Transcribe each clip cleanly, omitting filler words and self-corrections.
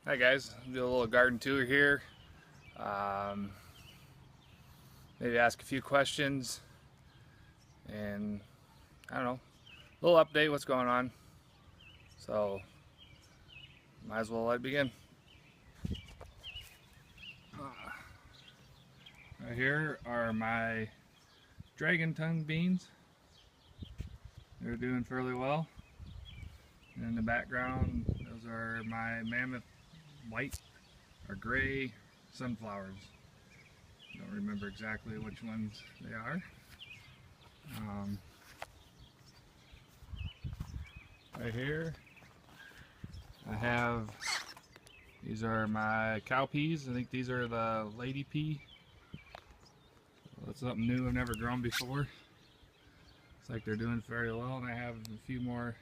Hi guys, do a little garden tour here. Um, Maybe ask a few questions and I don't know, a little update what's going on. So might as well let it begin. Right here are my dragon tongue beans. They're doing fairly well. And in the background, those are my mammoth white or gray sunflowers. Don't remember exactly which ones they are. Right here I have, these are my cowpeas. I think these are the lady pea. That's something new I've never grown before. Looks like they're doing very well, and I have a few more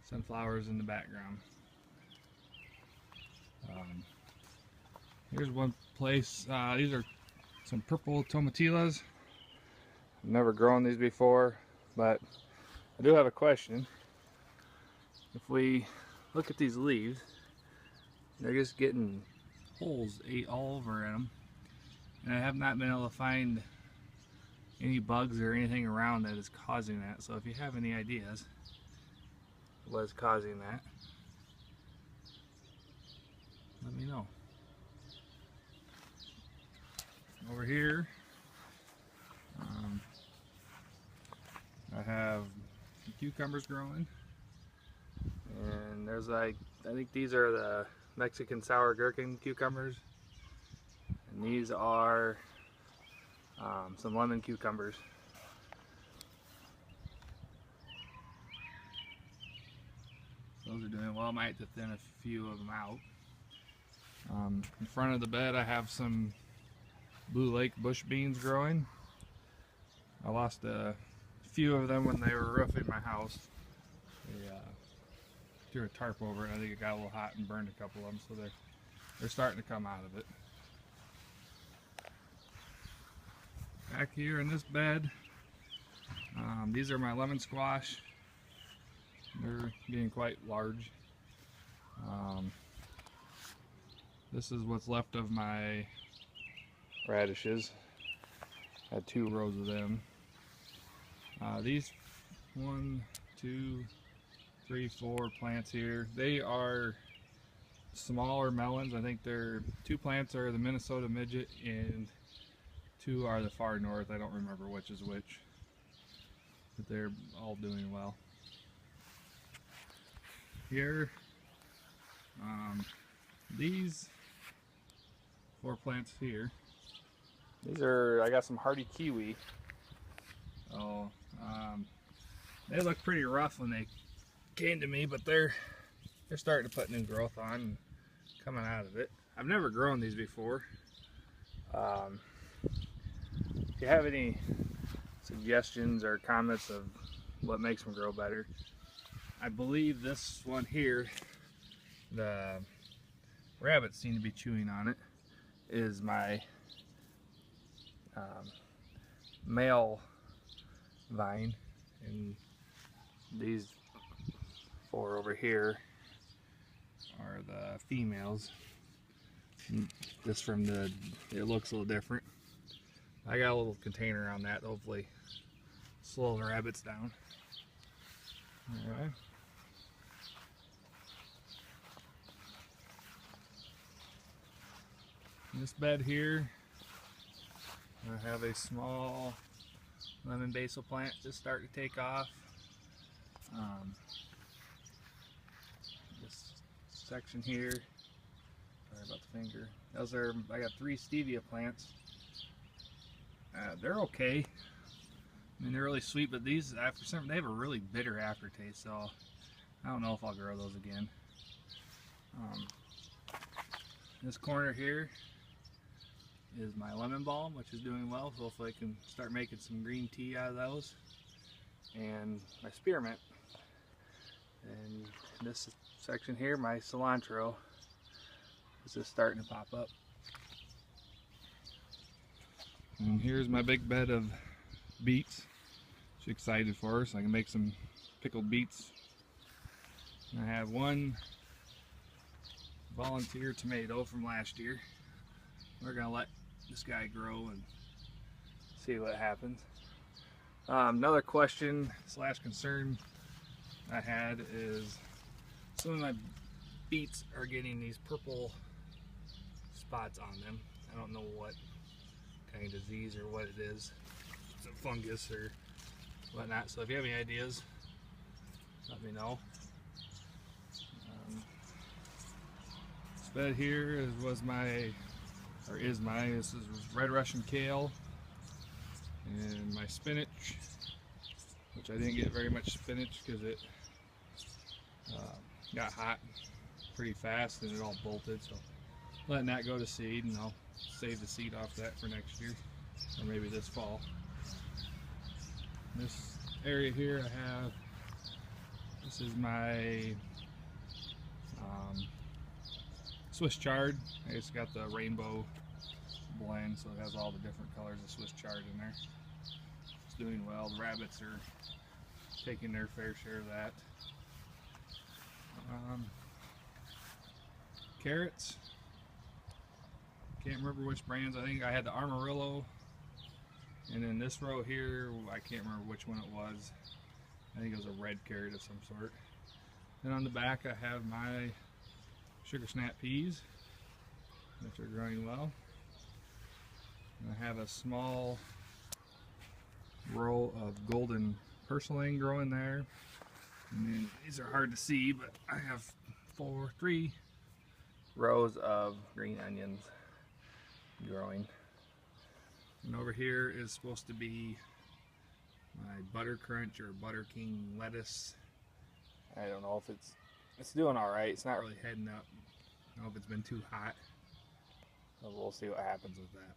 sunflowers in the background. Here's one place. These are some purple tomatillas. I've never grown these before, but I do have a question. If we look at these leaves, they're just getting holes ate all over in them, and I have not been able to find any bugs or anything around that is causing that. So if you have any ideas what's causing that, let me know. Over here I have cucumbers growing, and there's like, I think these are the Mexican sour gherkin cucumbers, and these are some lemon cucumbers. Those are doing well. I might have to thin a few of them out. In front of the bed I have some Blue Lake bush beans growing. I lost a few of them when they were roofing my house. They threw a tarp over it. I think it got a little hot and burned a couple of them, so they're starting to come out of it. Back here in this bed, these are my lemon squash. They're getting quite large. This is what's left of my radishes. I had 2 rows of them. These 1, 2, 3, 4 plants here, they are smaller melons. I think they're 2 plants are the Minnesota midget and 2 are the far north. I don't remember which is which, but they're all doing well. Here, these 4 plants here, these are, I got some hardy kiwi. Oh, they look pretty rough when they came to me, but they're starting to put new growth on and coming out of it. I've never grown these before. If you have any suggestions or comments of what makes them grow better, I believe this one here, the rabbits seem to be chewing on it, is my male vine, and these 4 over here are the females. Just from the, it looks a little different. I got a little container on that to hopefully slow the rabbits down. Alright. In this bed here, I have a small lemon basil plant just starting to take off. This section here, sorry about the finger, those are, I got 3 stevia plants. They're okay. I mean, they're really sweet, but these, for some, they have a really bitter aftertaste, so I don't know if I'll grow those again. This corner here is my lemon balm, which is doing well, so hopefully I can start making some green tea out of those. And my spearmint. And this section here, my cilantro, is just starting to pop up. And here's my big bed of beets. She's excited for her, so I can make some pickled beets. And I have 1 volunteer tomato from last year. We're gonna let this guy grow and see what happens. Another question slash concern I had is some of my beets are getting these purple spots on them. I don't know what kind of disease or what it is. It's a fungus or whatnot. So if you have any ideas, let me know. This bed here is my this is red Russian kale and my spinach, which I didn't get very much spinach because it got hot pretty fast and it all bolted. So letting that go to seed, and I'll save the seed off that for next year or maybe this fall. This area here I have, this is my Swiss chard. It's got the rainbow blend, so it has all the different colors of Swiss chard in there. It's doing well. The rabbits are taking their fair share of that. Carrots. Can't remember which brands. I think I had the Amarillo, and then this row here, I can't remember which one it was. I think it was a red carrot of some sort. Then on the back I have my sugar snap peas, which are growing well. And I have a small row of golden purslane growing there. And then these are hard to see, but I have 3 rows of green onions growing. And over here is supposed to be my butter crunch or butter king lettuce. I don't know if it's doing all right. It's not really heading up. I don't know if it's been too hot. So we'll see what happens with that.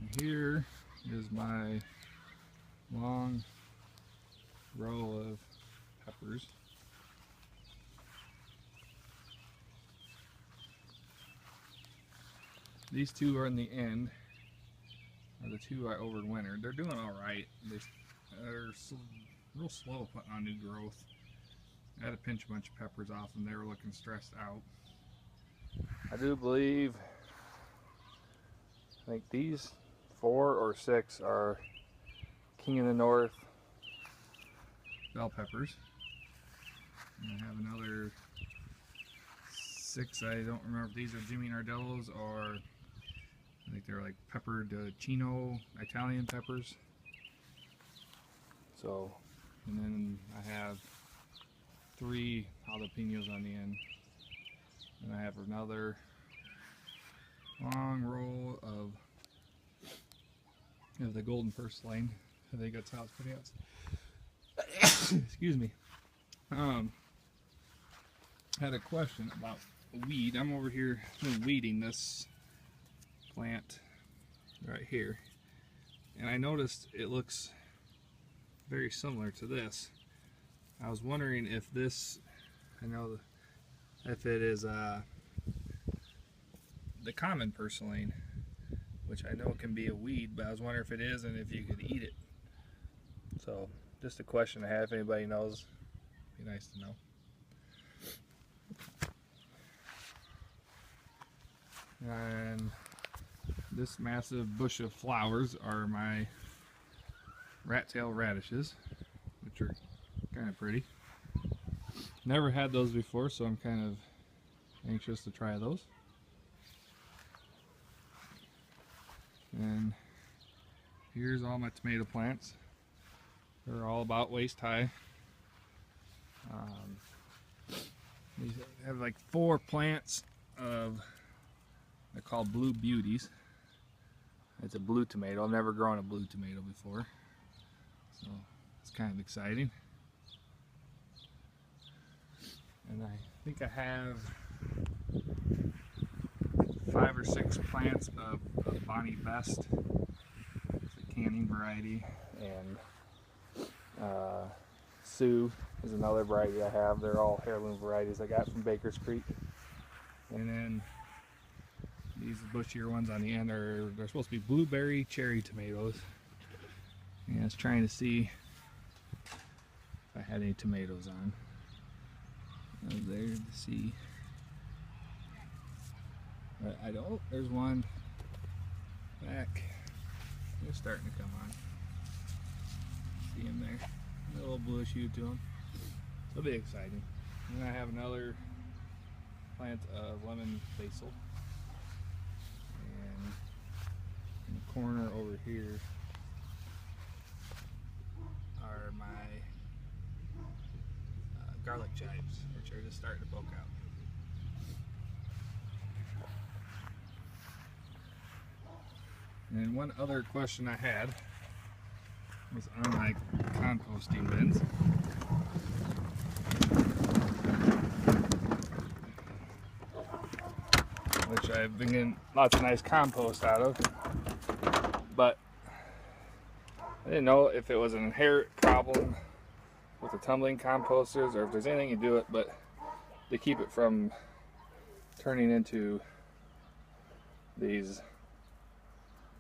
And here is my long row of peppers. These two are in the end, are the two I overwintered. They're doing all right. They're real slow putting on new growth. I had to pinch a bunch of peppers off them. They were looking stressed out. I do believe, I think these 4 or 6 are King of the North bell peppers. And I have another 6, I don't remember if these are Jimmy Nardello's or I think they're like pepper de Chino Italian peppers. So, and then I have 3 jalapenos on the end. And I have another long row of the golden purslane. I think that's how it's pronounced. Excuse me. Had a question about weed. I'm over here weeding this plant right here, and I noticed it looks very similar to this. I was wondering if this, if it is the common purslane, which I know can be a weed, but I was wondering if it is and if you could eat it. So just a question I have. If anybody knows, it'd be nice to know. And this massive bush of flowers are my rat tail radishes, which are kind of pretty. Never had those before, so I'm kind of anxious to try those. And here's all my tomato plants. They're all about waist high. These have like 4 plants of, they're called Blue Beauties. It's a blue tomato. I've never grown a blue tomato before, so it's kind of exciting. And I think I have 5 or 6 plants of Bonnie Best. It's a canning variety, and Sioux is another variety I have. They're all heirloom varieties I got from Baker's Creek. And then these bushier ones on the end they're supposed to be blueberry cherry tomatoes. And I was trying to see if I had any tomatoes on. I was there to see. But I don't. Oh, there's one back. They're starting to come on. See him there. A little bluish hue to them. It'll be exciting. And then I have another plant of lemon basil. And in the corner over here are my garlic chives, which are just starting to poke out. And one other question I had was on my composting bins. Which I've been getting lots of nice compost out of. But I didn't know if it was an inherent problem with the tumbling composters or if there's anything you do it, but to keep it from turning into these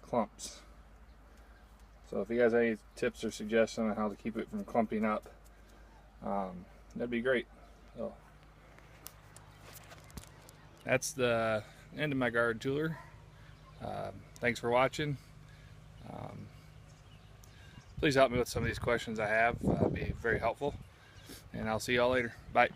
clumps. So if you guys have any tips or suggestions on how to keep it from clumping up, that'd be great. So that's the end of my garden tour. Thanks for watching. Please help me with some of these questions I have. It'd be very helpful. And I'll see y'all later. Bye.